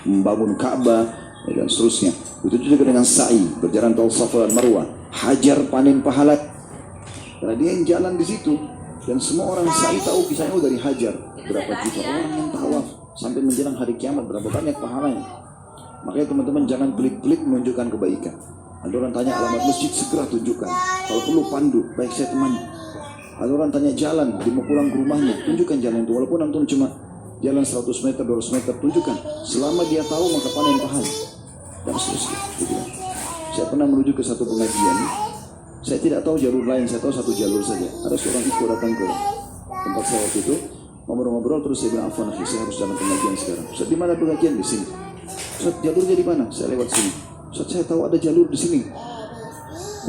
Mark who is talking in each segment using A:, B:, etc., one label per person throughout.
A: membangun Ka'bah dan seterusnya. Itu juga dengan sa'i, berjalan tawaf Safa dan Marwah, hajar panen pahala. Karena dia yang jalan di situ. Dan semua orang sa'i tahu kisahnya dari hajar. Berapa juta orang yang tawaf sampai menjelang hari kiamat, berapa banyak pahalanya. Makanya teman-teman jangan pelit-pelit menunjukkan kebaikan. Ada orang tanya alamat masjid, segera tunjukkan. Kalau perlu pandu, baik saya temani. Ada orang tanya jalan, dia mau pulang ke rumahnya, tunjukkan jalan itu. Walaupun antum cuma jalan 100 meter, 200 meter, tunjukkan. Selama dia tahu maka panen pahala. Dan seterusnya. Gitu. Saya pernah menuju ke satu pengajian. Saya tidak tahu jalur lain, saya tahu satu jalur saja. Ada seorang ibu datang ke tempat saya waktu itu, ngobrol-ngobrol, terus saya bilang, "Afwan, saya harus jalan pengajian sekarang." "Ustaz, di mana pengajian?" "Di sini." "Ustaz, jalurnya di mana?" "Saya lewat sini." "Ustaz, saya tahu ada jalur di sini."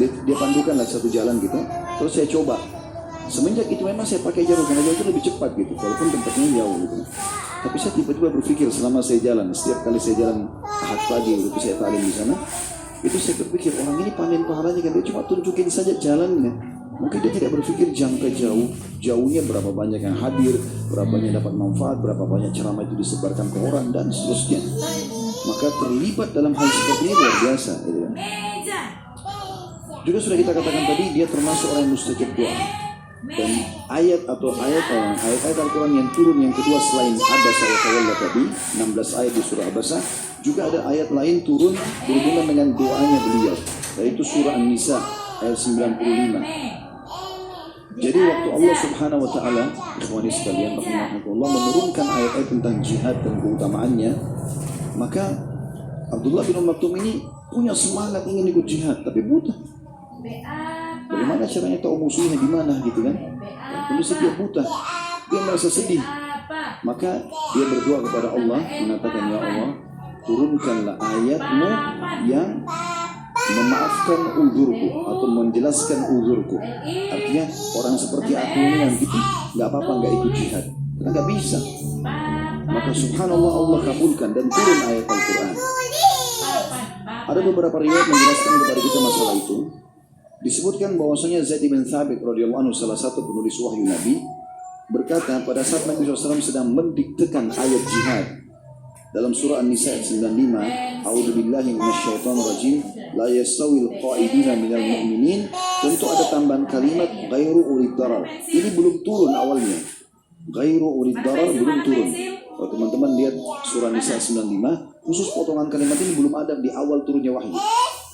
A: Dia pandukan lah satu jalan gitu. Terus saya coba. Semenjak itu memang saya pakai jalur, karena jalur itu lebih cepat gitu, walaupun tempatnya jauh gitu. Tapi saya tiba-tiba berpikir selama saya jalan, setiap kali saya jalan Ahad pagi, waktu saya talim di sana, itu saya berpikir orang ini panen pahalanya kan, dia cuma tunjukin saja jalannya. Mungkin dia tidak berpikir jangka jauhnya berapa banyak yang hadir, berapa banyak dapat manfaat, berapa banyak ceramah itu disebarkan ke orang dan seterusnya. Maka terlibat dalam hal seperti ini luar biasa. Gitu kan. Juga sudah kita katakan tadi, dia termasuk orang yang mustajab doa. Dan ayat Al-Quran yang turun yang kedua selain Abasa wa Tawalla tadi, 16 ayat di surah Abasa, juga ada ayat lain turun berhubungan dengan doanya beliau, yaitu surah An-Nisa ayat 95. Jadi waktu Allah Subhanahu wa taala, ikhwani sekalian rahimakumullah, menurunkan ayat-ayat tentang jihad dan keutamaannya, maka Abdullah bin Maktum ini punya semangat ingin ikut jihad, tapi buta. Bagaimana caranya tahu musuhnya di mana gitu kan? Kondisi dia buta, dia merasa sedih. Maka dia berdoa kepada Allah, mengatakan, "Ya Allah, turunkanlah ayat-Mu yang memaafkan uzurku atau menjelaskan uzurku." Artinya orang seperti aku ini yang gitu nggak apa-apa nggak ikut jihad, karena nggak bisa. Maka subhanallah Allah kabulkan dan turun ayat Al-Quran. Ada beberapa riwayat menjelaskan kepada kita masalah itu. Disebutkan bahwasanya Zaid bin Thabit radhiyallahu anhu, salah satu penulis wahyu Nabi, berkata pada saat Nabi SAW sedang mendiktekan ayat jihad dalam surah An-Nisa 95, "A'udzubillahi minasyaitonirrajim, la yastawil qa'iduna minal mu'minin." Tentu ada tambahan kalimat ghairu ulid darar. Ini belum turun awalnya. Ghairu ulid darar belum turun. Kalau teman-teman lihat surah An-Nisa 95, khusus potongan kalimat ini belum ada di awal turunnya wahyu.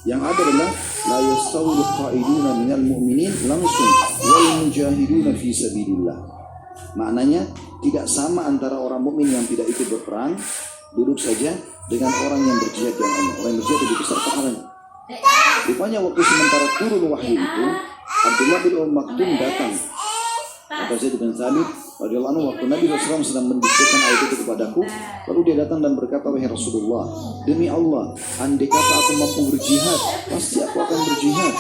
A: Yang ada adalah la yastawil qa'iduna minal mu'minin langsung wal mujahiduna fi sabilillah. Maknanya tidak sama antara orang mukmin yang tidak ikut berperang duduk saja dengan orang yang berjihad dengan Allah. Orang yang berjihad lebih besar pahalanya. Rupanya waktu sementara turun wahyu itu, Abdullah bin Maktum datang. Kata Zaid bin Thabit radhiyallahu anhu, waktu Nabi SAW sedang mendiktekan ayat itu kepadaku, lalu dia datang dan berkata, "Wahai Rasulullah, demi Allah, andai kata aku mampu berjihad, pasti aku akan berjihad."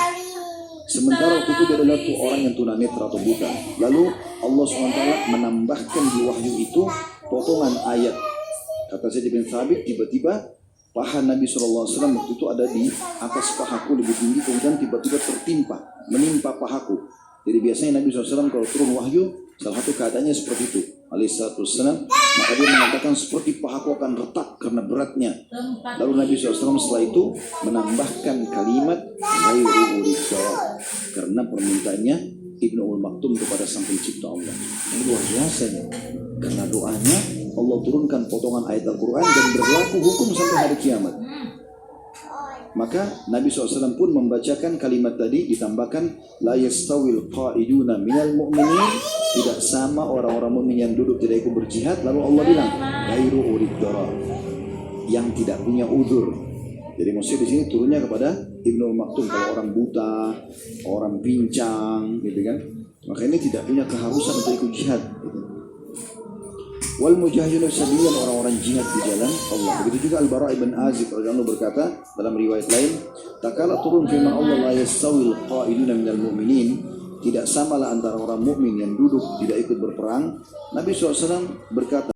A: Sementara waktu itu dia adalah orang yang tunanetra atau buta. Lalu Allah SWT menambahkan di wahyu itu potongan ayat. Kata Zaid bin Thabit, tiba-tiba paha Nabi SAW waktu itu ada di atas pahaku lebih tinggi, kemudian tiba-tiba menimpa pahaku. Jadi biasanya Nabi SAW kalau turun wahyu, salah satu keadaannya seperti itu, alaihissalam, maka dia mengatakan seperti pahaku akan retak karena beratnya. Lalu Nabi SAW setelah itu menambahkan kalimat ghairu ulid darar, karena permintaannya Ibnu Maktum kepada Sang Pencipta Allah. Ini luar biasa nih. Karena doanya Allah turunkan potongan ayat Al-Quran dan berlaku hukum sampai hari kiamat. Maka Nabi SAW pun membacakan kalimat tadi, ditambahkan la yastawil qa'iduna minal mu'minin, tidak sama orang-orang mukmin yang duduk tidak ikut berjihad. Lalu Allah bilang ghairu ulid darar, yang tidak punya uzur. Jadi maksudnya di sini turunnya kepada Ibnu Maktum, kalau orang buta, orang pincang gitu kan, maka ini tidak punya keharusan untuk ikut jihad gitu. Wal mujahidun sabilillah, orang-orang jihad di jalan Allah. Begitu juga Al-Bara' bin Azib radhiyallahu berkata dalam riwayat lain, "Takala turun firman Allah, la yastawil qa'iduna minal mu'minin." Tidak samalah antara orang mukmin yang duduk tidak ikut berperang. Nabi SAW berkata,